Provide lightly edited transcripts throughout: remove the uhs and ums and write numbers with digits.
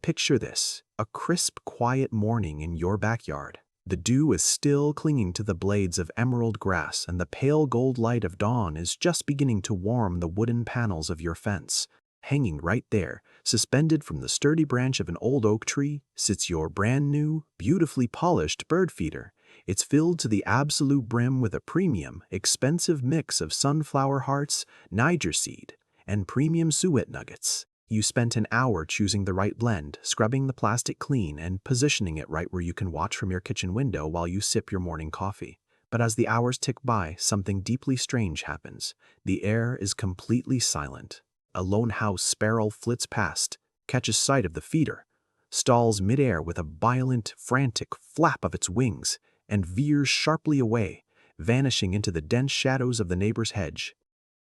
Picture this, a crisp, quiet morning in your backyard. The dew is still clinging to the blades of emerald grass, and the pale gold light of dawn is just beginning to warm the wooden panels of your fence. Hanging right there, suspended from the sturdy branch of an old oak tree, sits your brand new, beautifully polished bird feeder. It's filled to the absolute brim with a premium, expensive mix of sunflower hearts, Niger seed, and premium suet nuggets. You spent an hour choosing the right blend, scrubbing the plastic clean, and positioning it right where you can watch from your kitchen window while you sip your morning coffee. But as the hours tick by, something deeply strange happens. The air is completely silent. A lone house sparrow flits past, catches sight of the feeder, stalls midair with a violent, frantic flap of its wings, and veers sharply away, vanishing into the dense shadows of the neighbor's hedge.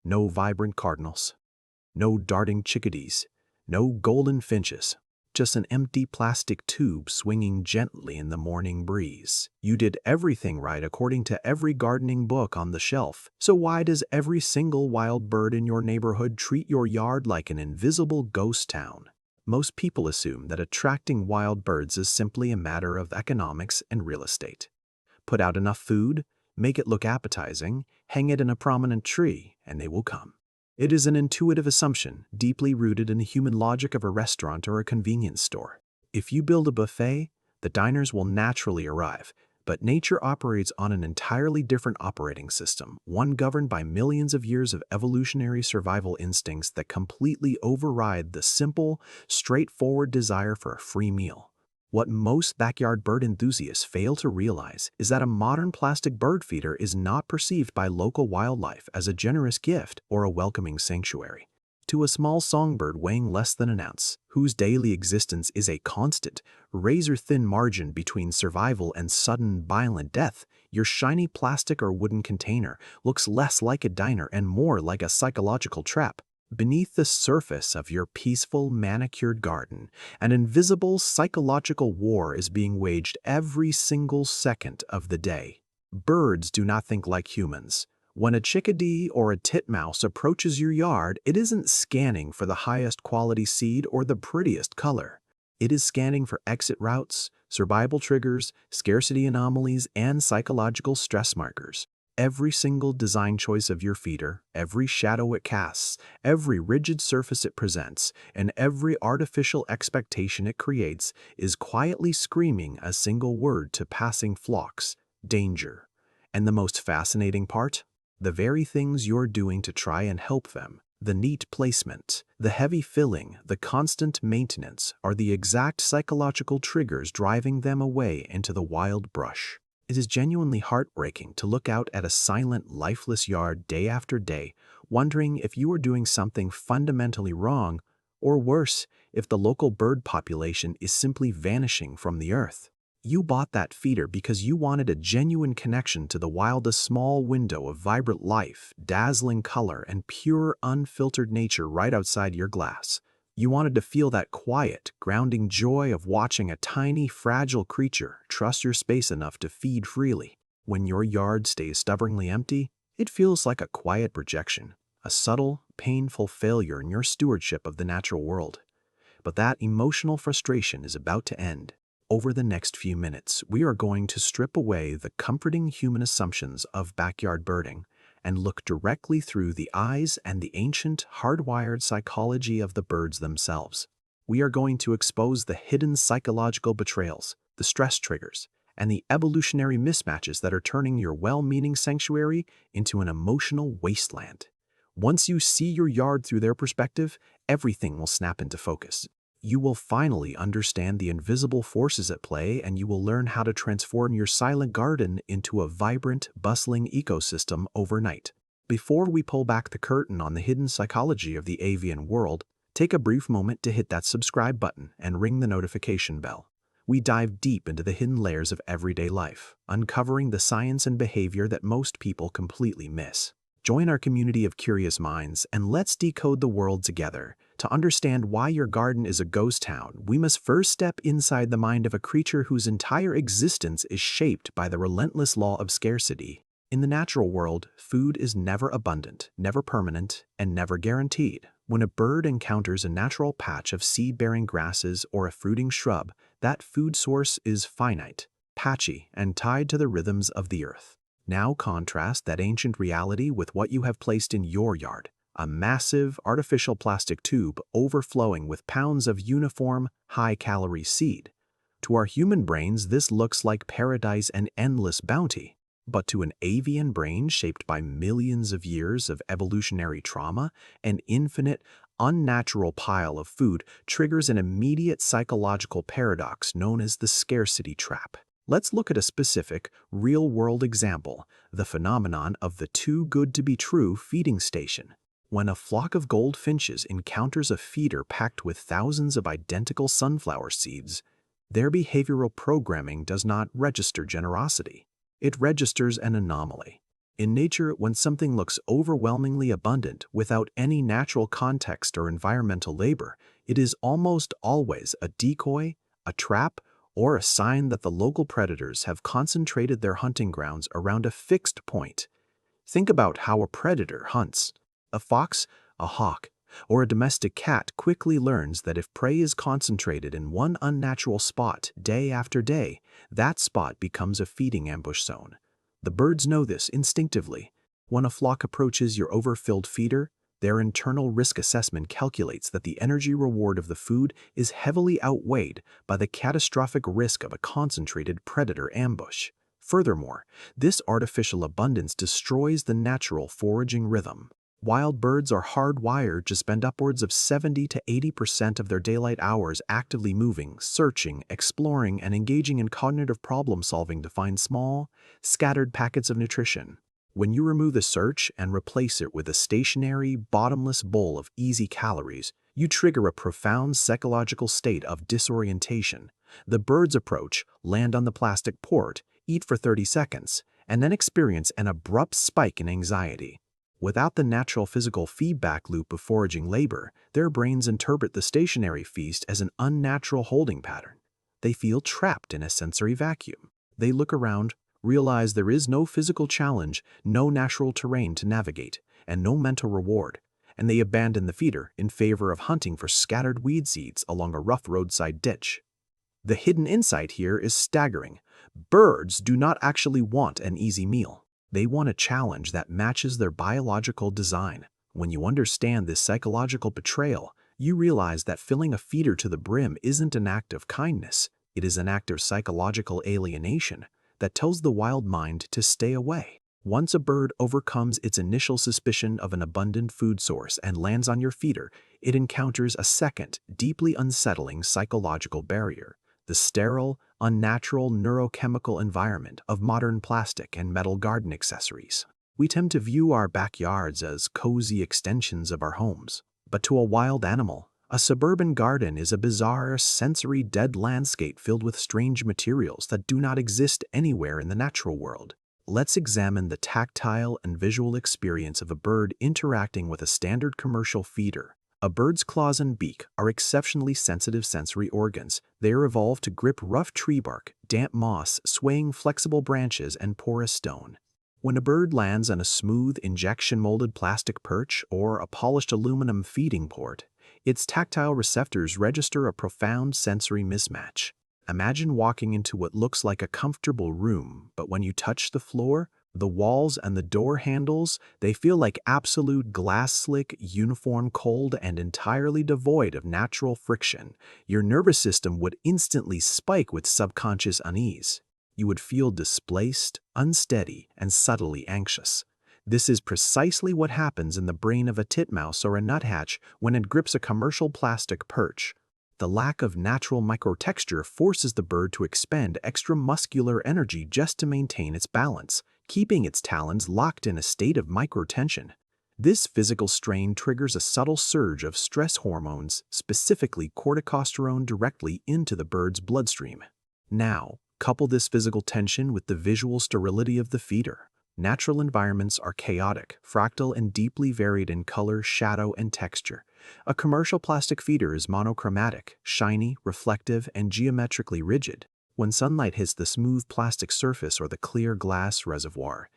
No vibrant cardinals, no darting chickadees, no golden finches, just an empty plastic tube swinging gently in the morning breeze. You did everything right according to every gardening book on the shelf. So why does every single wild bird in your neighborhood treat your yard like an invisible ghost town? Most people assume that attracting wild birds is simply a matter of economics and real estate. Put out enough food, make it look appetizing, hang it in a prominent tree, and they will come. It is an intuitive assumption, deeply rooted in the human logic of a restaurant or a convenience store. If you build a buffet, the diners will naturally arrive, but nature operates on an entirely different operating system, one governed by millions of years of evolutionary survival instincts that completely override the simple, straightforward desire for a free meal. What most backyard bird enthusiasts fail to realize is that a modern plastic bird feeder is not perceived by local wildlife as a generous gift or a welcoming sanctuary. To a small songbird weighing less than an ounce, whose daily existence is a constant, razor-thin margin between survival and sudden, violent death, your shiny plastic or wooden container looks less like a diner and more like a psychological trap. Beneath the surface of your peaceful, manicured garden, an invisible psychological war is being waged every single second of the day. Birds do not think like humans. When a chickadee or a titmouse approaches your yard, it isn't scanning for the highest quality seed or the prettiest color. It is scanning for exit routes, survival triggers, scarcity anomalies, and psychological stress markers. Every single design choice of your feeder, every shadow it casts, every rigid surface it presents, and every artificial expectation it creates is quietly screaming a single word to passing flocks: danger. And the most fascinating part? The very things you're doing to try and help them, the neat placement, the heavy filling, the constant maintenance, are the exact psychological triggers driving them away into the wild brush. It is genuinely heartbreaking to look out at a silent, lifeless yard day after day, wondering if you are doing something fundamentally wrong, or worse, if the local bird population is simply vanishing from the earth. You bought that feeder because you wanted a genuine connection to the wildest small window of vibrant life, dazzling color, and pure, unfiltered nature right outside your glass. You wanted to feel that quiet, grounding joy of watching a tiny, fragile creature trust your space enough to feed freely. When your yard stays stubbornly empty, it feels like a quiet rejection, a subtle, painful failure in your stewardship of the natural world. But that emotional frustration is about to end. Over the next few minutes, we are going to strip away the comforting human assumptions of backyard birding and look directly through the eyes and the ancient, hardwired psychology of the birds themselves. We are going to expose the hidden psychological betrayals, the stress triggers, and the evolutionary mismatches that are turning your well-meaning sanctuary into an emotional wasteland. Once you see your yard through their perspective, everything will snap into focus. You will finally understand the invisible forces at play, and you will learn how to transform your silent garden into a vibrant, bustling ecosystem overnight. Before we pull back the curtain on the hidden psychology of the avian world, take a brief moment to hit that subscribe button and ring the notification bell. We dive deep into the hidden layers of everyday life, uncovering the science and behavior that most people completely miss. Join our community of curious minds, and let's decode the world together. To understand why your garden is a ghost town, we must first step inside the mind of a creature whose entire existence is shaped by the relentless law of scarcity. In the natural world, food is never abundant, never permanent, and never guaranteed. When a bird encounters a natural patch of seed-bearing grasses or a fruiting shrub, that food source is finite, patchy, and tied to the rhythms of the earth. Now contrast that ancient reality with what you have placed in your yard, a massive artificial plastic tube overflowing with pounds of uniform, high-calorie seed. To our human brains, this looks like paradise and endless bounty. But to an avian brain shaped by millions of years of evolutionary trauma, an infinite, unnatural pile of food triggers an immediate psychological paradox known as the scarcity trap. Let's look at a specific, real-world example, the phenomenon of the too-good-to-be-true feeding station. When a flock of goldfinches encounters a feeder packed with thousands of identical sunflower seeds, their behavioral programming does not register generosity. It registers an anomaly. In nature, when something looks overwhelmingly abundant without any natural context or environmental labor, it is almost always a decoy, a trap, or a sign that the local predators have concentrated their hunting grounds around a fixed point. Think about how a predator hunts. A fox, a hawk, or a domestic cat quickly learns that if prey is concentrated in one unnatural spot day after day, that spot becomes a feeding ambush zone. The birds know this instinctively. When a flock approaches your overfilled feeder, their internal risk assessment calculates that the energy reward of the food is heavily outweighed by the catastrophic risk of a concentrated predator ambush. Furthermore, this artificial abundance destroys the natural foraging rhythm. Wild birds are hardwired to spend upwards of 70 to 80% of their daylight hours actively moving, searching, exploring, and engaging in cognitive problem-solving to find small, scattered packets of nutrition. When you remove the search and replace it with a stationary, bottomless bowl of easy calories, you trigger a profound psychological state of disorientation. The birds approach, land on the plastic port, eat for 30 seconds, and then experience an abrupt spike in anxiety. Without the natural physical feedback loop of foraging labor, their brains interpret the stationary feast as an unnatural holding pattern. They feel trapped in a sensory vacuum. They look around, realize there is no physical challenge, no natural terrain to navigate, and no mental reward, and they abandon the feeder in favor of hunting for scattered weed seeds along a rough roadside ditch. The hidden insight here is staggering. Birds do not actually want an easy meal. They want a challenge that matches their biological design. When you understand this psychological betrayal, you realize that filling a feeder to the brim isn't an act of kindness. It is an act of psychological alienation that tells the wild mind to stay away. Once a bird overcomes its initial suspicion of an abundant food source and lands on your feeder, it encounters a second, deeply unsettling psychological barrier: the sterile, unnatural neurochemical environment of modern plastic and metal garden accessories. We tend to view our backyards as cozy extensions of our homes, but to a wild animal, a suburban garden is a bizarre, sensory dead landscape filled with strange materials that do not exist anywhere in the natural world. Let's examine the tactile and visual experience of a bird interacting with a standard commercial feeder. A bird's claws and beak are exceptionally sensitive sensory organs. They are evolved to grip rough tree bark, damp moss, swaying flexible branches, and porous stone. When a bird lands on a smooth, injection-molded plastic perch or a polished aluminum feeding port, its tactile receptors register a profound sensory mismatch. Imagine walking into what looks like a comfortable room, but when you touch the floor, the walls, and the door handles, they feel like absolute glass-slick, uniform cold, and entirely devoid of natural friction. Your nervous system would instantly spike with subconscious unease. You would feel displaced, unsteady, and subtly anxious. This is precisely what happens in the brain of a titmouse or a nuthatch when it grips a commercial plastic perch. The lack of natural microtexture forces the bird to expend extra muscular energy just to maintain its balance, keeping its talons locked in a state of microtension. This physical strain triggers a subtle surge of stress hormones, specifically corticosterone, directly into the bird's bloodstream. Now, couple this physical tension with the visual sterility of the feeder. Natural environments are chaotic, fractal, and deeply varied in color, shadow, and texture. A commercial plastic feeder is monochromatic, shiny, reflective, and geometrically rigid. When sunlight hits the smooth plastic surface or the clear glass reservoir,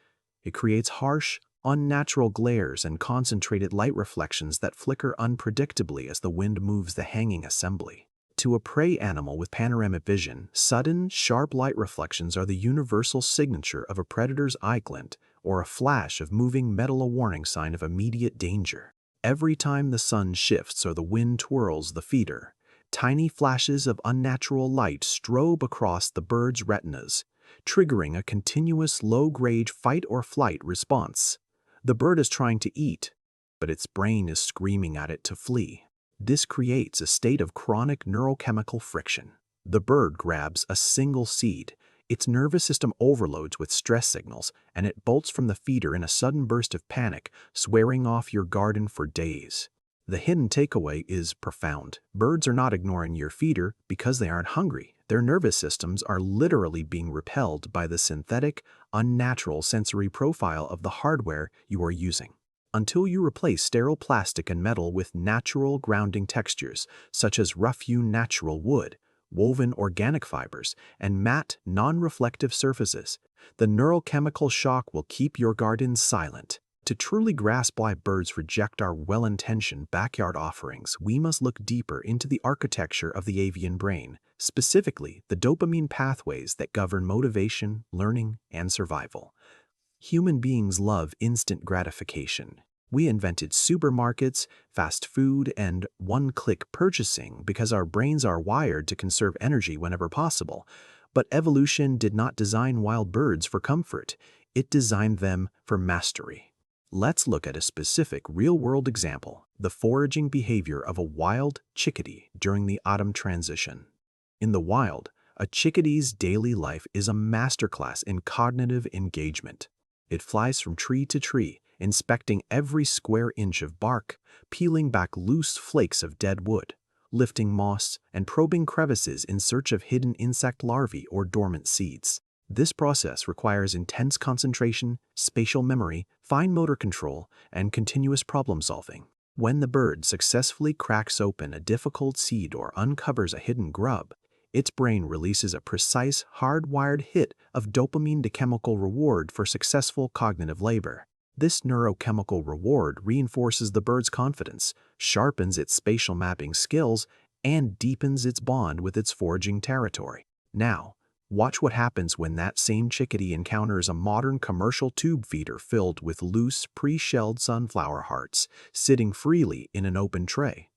it creates harsh, unnatural glares and concentrated light reflections that flicker unpredictably as the wind moves the hanging assembly. To a prey animal with panoramic vision, sudden, sharp light reflections are the universal signature of a predator's eye glint, or a flash of moving metal, a warning sign of immediate danger. Every time the sun shifts or the wind twirls the feeder, tiny flashes of unnatural light strobe across the bird's retinas, triggering a continuous low-grade fight-or-flight response. The bird is trying to eat, but its brain is screaming at it to flee. This creates a state of chronic neurochemical friction. The bird grabs a single seed, its nervous system overloads with stress signals, and it bolts from the feeder in a sudden burst of panic, swearing off your garden for days. The hidden takeaway is profound. Birds are not ignoring your feeder because they aren't hungry. Their nervous systems are literally being repelled by the synthetic, unnatural sensory profile of the hardware you are using. Until you replace sterile plastic and metal with natural grounding textures, such as rough-hewn natural wood, woven organic fibers, and matte, non-reflective surfaces, the neurochemical shock will keep your gardens silent. To truly grasp why birds reject our well-intentioned backyard offerings, we must look deeper into the architecture of the avian brain, specifically the dopamine pathways that govern motivation, learning, and survival. Human beings love instant gratification. We invented supermarkets, fast food, and one-click purchasing because our brains are wired to conserve energy whenever possible. But evolution did not design wild birds for comfort. It designed them for mastery. Let's look at a specific real-world example, the foraging behavior of a wild chickadee during the autumn transition. In the wild, a chickadee's daily life is a masterclass in cognitive engagement. It flies from tree to tree, inspecting every square inch of bark, peeling back loose flakes of dead wood, lifting moss, and probing crevices in search of hidden insect larvae or dormant seeds. This process requires intense concentration, spatial memory, fine motor control, and continuous problem-solving. When the bird successfully cracks open a difficult seed or uncovers a hidden grub, its brain releases a precise, hardwired hit of dopamine, the chemical reward for successful cognitive labor. This neurochemical reward reinforces the bird's confidence, sharpens its spatial mapping skills, and deepens its bond with its foraging territory. Now, watch what happens when that same chickadee encounters a modern commercial tube feeder filled with loose, pre-shelled sunflower hearts, sitting freely in an open tray.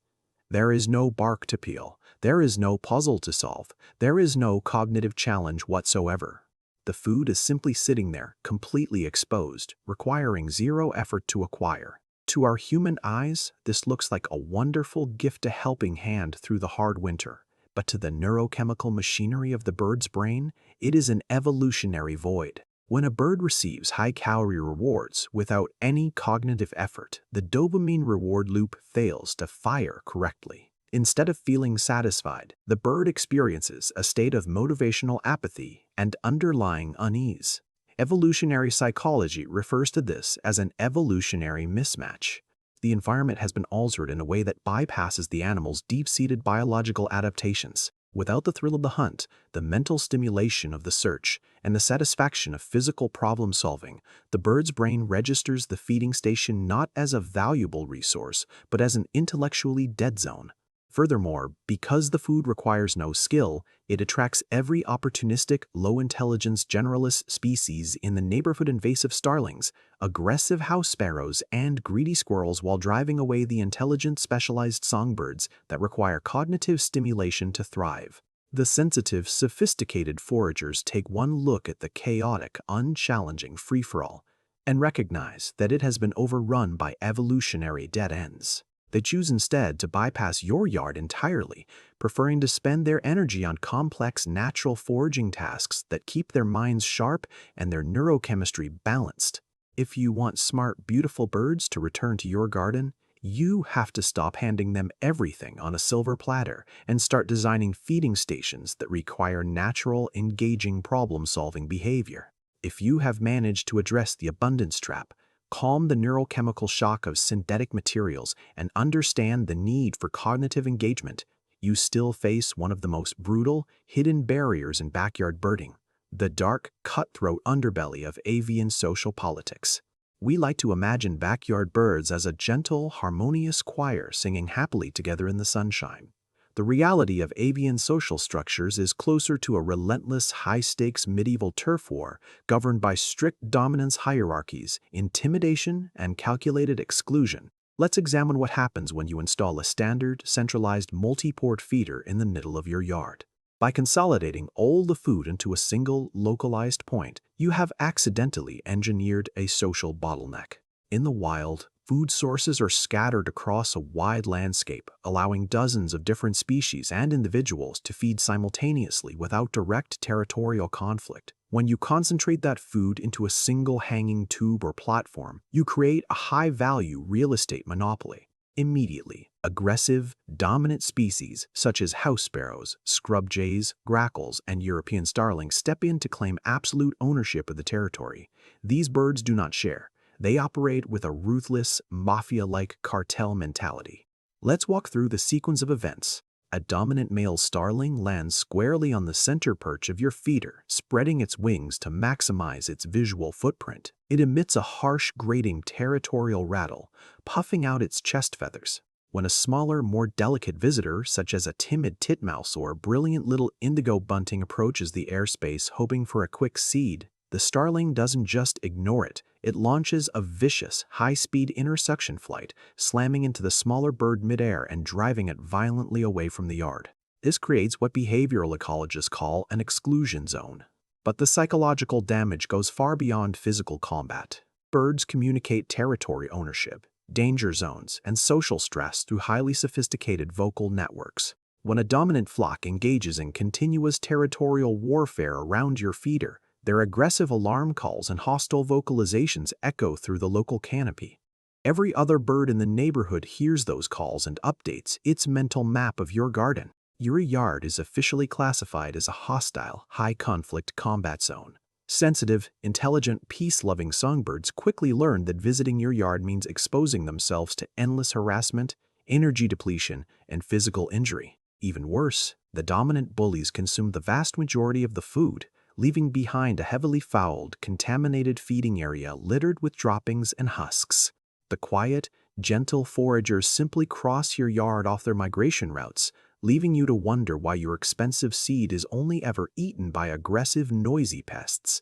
There is no bark to peel. There is no puzzle to solve. There is no cognitive challenge whatsoever. The food is simply sitting there, completely exposed, requiring zero effort to acquire. To our human eyes, this looks like a wonderful gift, a helping hand through the hard winter. But to the neurochemical machinery of the bird's brain, it is an evolutionary void. When a bird receives high-calorie rewards without any cognitive effort, the dopamine reward loop fails to fire correctly. Instead of feeling satisfied, the bird experiences a state of motivational apathy and underlying unease. Evolutionary psychology refers to this as an evolutionary mismatch. The environment has been altered in a way that bypasses the animal's deep-seated biological adaptations. Without the thrill of the hunt, the mental stimulation of the search, and the satisfaction of physical problem-solving, the bird's brain registers the feeding station not as a valuable resource, but as an intellectually dead zone. Furthermore, because the food requires no skill, it attracts every opportunistic, low-intelligence generalist species in the neighborhood: invasive starlings, aggressive house sparrows, and greedy squirrels, while driving away the intelligent, specialized songbirds that require cognitive stimulation to thrive. The sensitive, sophisticated foragers take one look at the chaotic, unchallenging free-for-all and recognize that it has been overrun by evolutionary dead ends. They choose instead to bypass your yard entirely, preferring to spend their energy on complex natural foraging tasks that keep their minds sharp and their neurochemistry balanced. If you want smart, beautiful birds to return to your garden, you have to stop handing them everything on a silver platter and start designing feeding stations that require natural, engaging problem-solving behavior. If you have managed to address the abundance trap, calm the neurochemical shock of synthetic materials, and understand the need for cognitive engagement, you still face one of the most brutal, hidden barriers in backyard birding: the dark, cutthroat underbelly of avian social politics. We like to imagine backyard birds as a gentle, harmonious choir singing happily together in the sunshine. The reality of avian social structures is closer to a relentless, high-stakes medieval turf war governed by strict dominance hierarchies, intimidation, and calculated exclusion. Let's examine what happens when you install a standard, centralized multi-port feeder in the middle of your yard. By consolidating all the food into a single, localized point, you have accidentally engineered a social bottleneck. In the wild, food sources are scattered across a wide landscape, allowing dozens of different species and individuals to feed simultaneously without direct territorial conflict. When you concentrate that food into a single hanging tube or platform, you create a high-value real estate monopoly. Immediately, aggressive, dominant species such as house sparrows, scrub jays, grackles, and European starlings step in to claim absolute ownership of the territory. These birds do not share. They operate with a ruthless, mafia-like cartel mentality. Let's walk through the sequence of events. A dominant male starling lands squarely on the center perch of your feeder, spreading its wings to maximize its visual footprint. It emits a harsh, grating territorial rattle, puffing out its chest feathers. When a smaller, more delicate visitor, such as a timid titmouse or a brilliant little indigo bunting, approaches the airspace hoping for a quick seed, the starling doesn't just ignore it. It launches a vicious, high-speed intersection flight, slamming into the smaller bird midair and driving it violently away from the yard. This creates what behavioral ecologists call an exclusion zone. But the psychological damage goes far beyond physical combat. Birds communicate territory ownership, danger zones, and social stress through highly sophisticated vocal networks. When a dominant flock engages in continuous territorial warfare around your feeder, their aggressive alarm calls and hostile vocalizations echo through the local canopy. Every other bird in the neighborhood hears those calls and updates its mental map of your garden. Your yard is officially classified as a hostile, high-conflict combat zone. Sensitive, intelligent, peace-loving songbirds quickly learn that visiting your yard means exposing themselves to endless harassment, energy depletion, and physical injury. Even worse, the dominant bullies consume the vast majority of the food, leaving behind a heavily fouled, contaminated feeding area littered with droppings and husks. The quiet, gentle foragers simply cross your yard off their migration routes, leaving you to wonder why your expensive seed is only ever eaten by aggressive, noisy pests.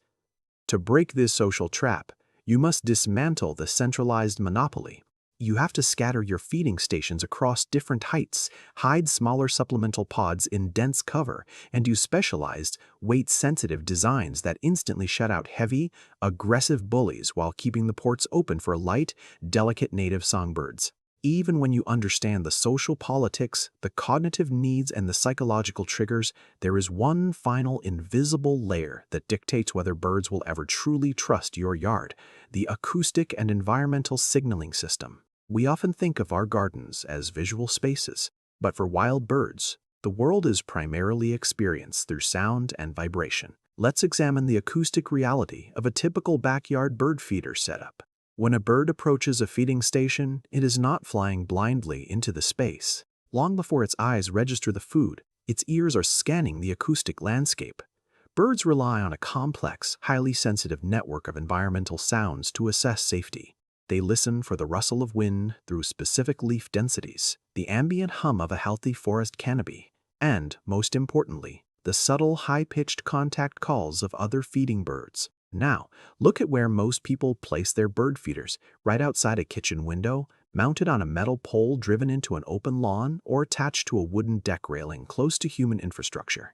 To break this social trap, you must dismantle the centralized monopoly. You have to scatter your feeding stations across different heights, hide smaller supplemental pods in dense cover, and use specialized, weight-sensitive designs that instantly shut out heavy, aggressive bullies while keeping the ports open for light, delicate native songbirds. Even when you understand the social politics, the cognitive needs, and the psychological triggers, there is one final invisible layer that dictates whether birds will ever truly trust your yard: the acoustic and environmental signaling system. We often think of our gardens as visual spaces, but for wild birds, the world is primarily experienced through sound and vibration. Let's examine the acoustic reality of a typical backyard bird feeder setup. When a bird approaches a feeding station, it is not flying blindly into the space. Long before its eyes register the food, its ears are scanning the acoustic landscape. Birds rely on a complex, highly sensitive network of environmental sounds to assess safety. They listen for the rustle of wind through specific leaf densities, the ambient hum of a healthy forest canopy, and, most importantly, the subtle, high-pitched contact calls of other feeding birds. Now, look at where most people place their bird feeders: right outside a kitchen window, mounted on a metal pole driven into an open lawn, or attached to a wooden deck railing close to human infrastructure.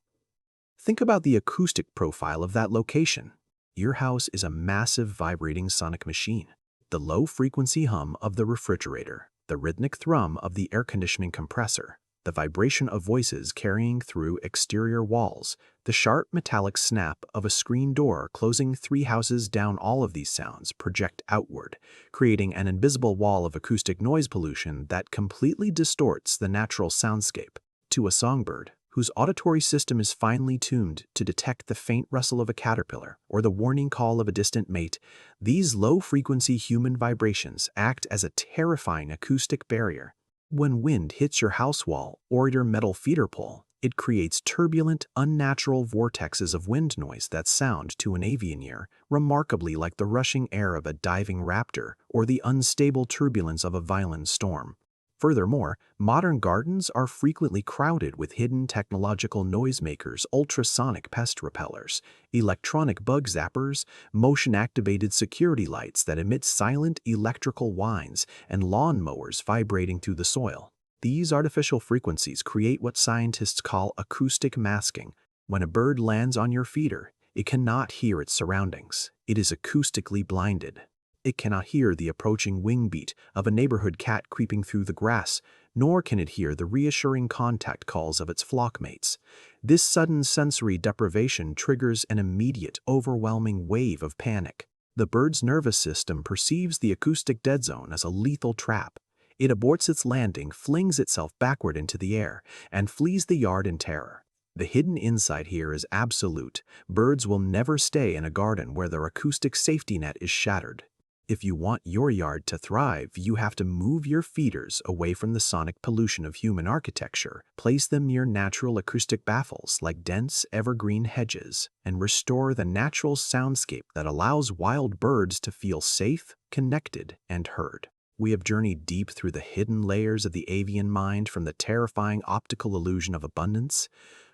Think about the acoustic profile of that location. Your house is a massive vibrating sonic machine. The low-frequency hum of the refrigerator, the rhythmic thrum of the air conditioning compressor, the vibration of voices carrying through exterior walls, the sharp metallic snap of a screen door closing 3 houses down. All of these sounds project outward, creating an invisible wall of acoustic noise pollution that completely distorts the natural soundscape. To a songbird, whose auditory system is finely tuned to detect the faint rustle of a caterpillar or the warning call of a distant mate, these low-frequency human vibrations act as a terrifying acoustic barrier. When wind hits your house wall or your metal feeder pole, It creates turbulent, unnatural vortexes of wind noise that sound, to an avian ear, remarkably like the rushing air of a diving raptor or the unstable turbulence of a violent storm. Furthermore, modern gardens are frequently crowded with hidden technological noisemakers, ultrasonic pest repellers, electronic bug zappers, motion-activated security lights that emit silent electrical whines, and lawn mowers vibrating through the soil. These artificial frequencies create what scientists call acoustic masking. When a bird lands on your feeder, it cannot hear its surroundings. It is acoustically blinded. It cannot hear the approaching wing beat of a neighborhood cat creeping through the grass, nor can it hear the reassuring contact calls of its flockmates. This sudden sensory deprivation triggers an immediate, overwhelming wave of panic. The bird's nervous system perceives the acoustic dead zone as a lethal trap. It aborts its landing, flings itself backward into the air, and flees the yard in terror. The hidden insight here is absolute. Birds will never stay in a garden where their acoustic safety net is shattered. If you want your yard to thrive, you have to move your feeders away from the sonic pollution of human architecture, place them near natural acoustic baffles like dense, evergreen hedges, and restore the natural soundscape that allows wild birds to feel safe, connected, and heard. We have journeyed deep through the hidden layers of the avian mind, from the terrifying optical illusion of abundance,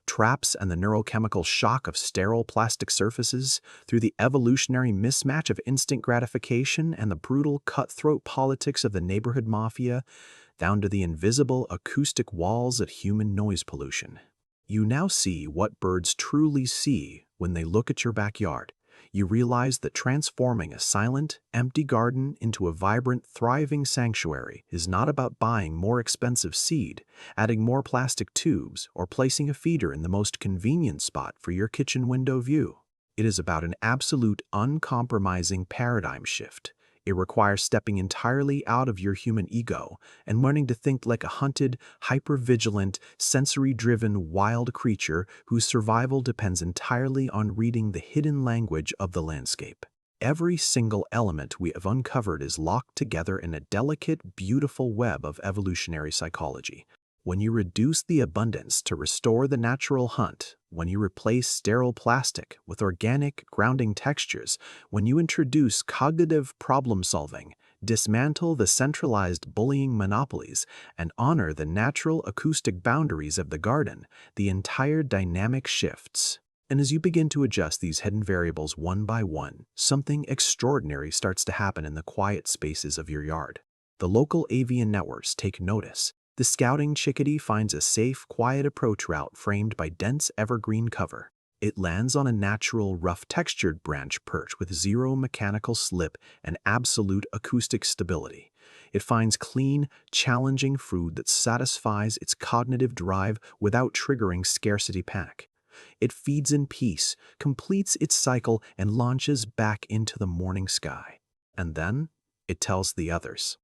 traps, and the neurochemical shock of sterile plastic surfaces, through the evolutionary mismatch of instant gratification and the brutal cutthroat politics of the neighborhood mafia, down to the invisible acoustic walls of human noise pollution. You now see what birds truly see when they look at your backyard. You realize that transforming a silent, empty garden into a vibrant, thriving sanctuary is not about buying more expensive seed, adding more plastic tubes, or placing a feeder in the most convenient spot for your kitchen window view. It is about an absolute, uncompromising paradigm shift. It requires stepping entirely out of your human ego and learning to think like a hunted, hyper-vigilant, sensory-driven wild creature whose survival depends entirely on reading the hidden language of the landscape. Every single element we have uncovered is locked together in a delicate, beautiful web of evolutionary psychology. When you reduce the abundance to restore the natural hunt, when you replace sterile plastic with organic, grounding textures, when you introduce cognitive problem-solving, dismantle the centralized bullying monopolies, and honor the natural acoustic boundaries of the garden, the entire dynamic shifts. And as you begin to adjust these hidden variables one by one, something extraordinary starts to happen in the quiet spaces of your yard. The local avian networks take notice. The scouting chickadee finds a safe, quiet approach route framed by dense evergreen cover. It lands on a natural, rough-textured branch perch with zero mechanical slip and absolute acoustic stability. It finds clean, challenging food that satisfies its cognitive drive without triggering scarcity panic. It feeds in peace, completes its cycle, and launches back into the morning sky. And then it tells the others.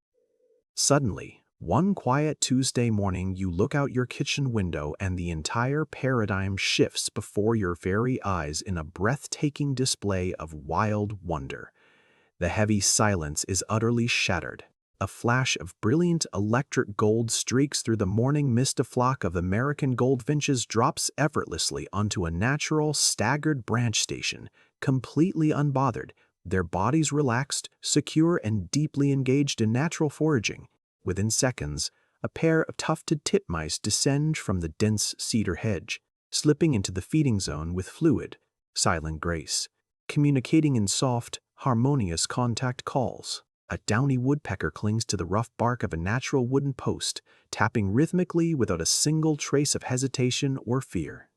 Suddenly, one quiet Tuesday morning, you look out your kitchen window and the entire paradigm shifts before your very eyes in a breathtaking display of wild wonder. The heavy silence is utterly shattered. A flash of brilliant electric gold streaks through the morning mist. A flock of American goldfinches drops effortlessly onto a natural, staggered branch station, completely unbothered, their bodies relaxed, secure, and deeply engaged in natural foraging. Within seconds, a pair of tufted titmice descend from the dense cedar hedge, slipping into the feeding zone with fluid, silent grace, communicating in soft, harmonious contact calls. A downy woodpecker clings to the rough bark of a natural wooden post, tapping rhythmically without a single trace of hesitation or fear.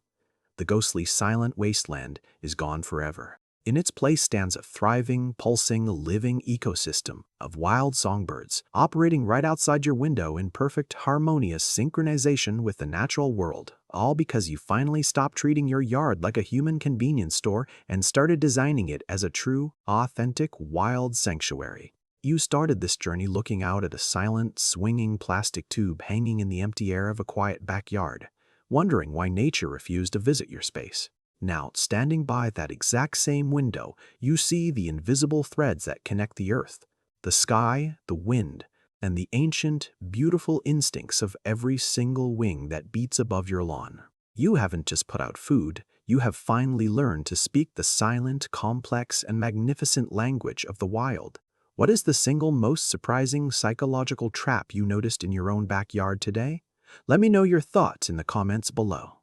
The ghostly silent wasteland is gone forever. In its place stands a thriving, pulsing, living ecosystem of wild songbirds, operating right outside your window in perfect, harmonious synchronization with the natural world, all because you finally stopped treating your yard like a human convenience store and started designing it as a true, authentic, wild sanctuary. You started this journey looking out at a silent, swinging plastic tube hanging in the empty air of a quiet backyard, wondering why nature refused to visit your space. Now, standing by that exact same window, you see the invisible threads that connect the earth, the sky, the wind, and the ancient, beautiful instincts of every single wing that beats above your lawn. You haven't just put out food, you have finally learned to speak the silent, complex, and magnificent language of the wild. What is the single most surprising psychological trap you noticed in your own backyard today? Let me know your thoughts in the comments below.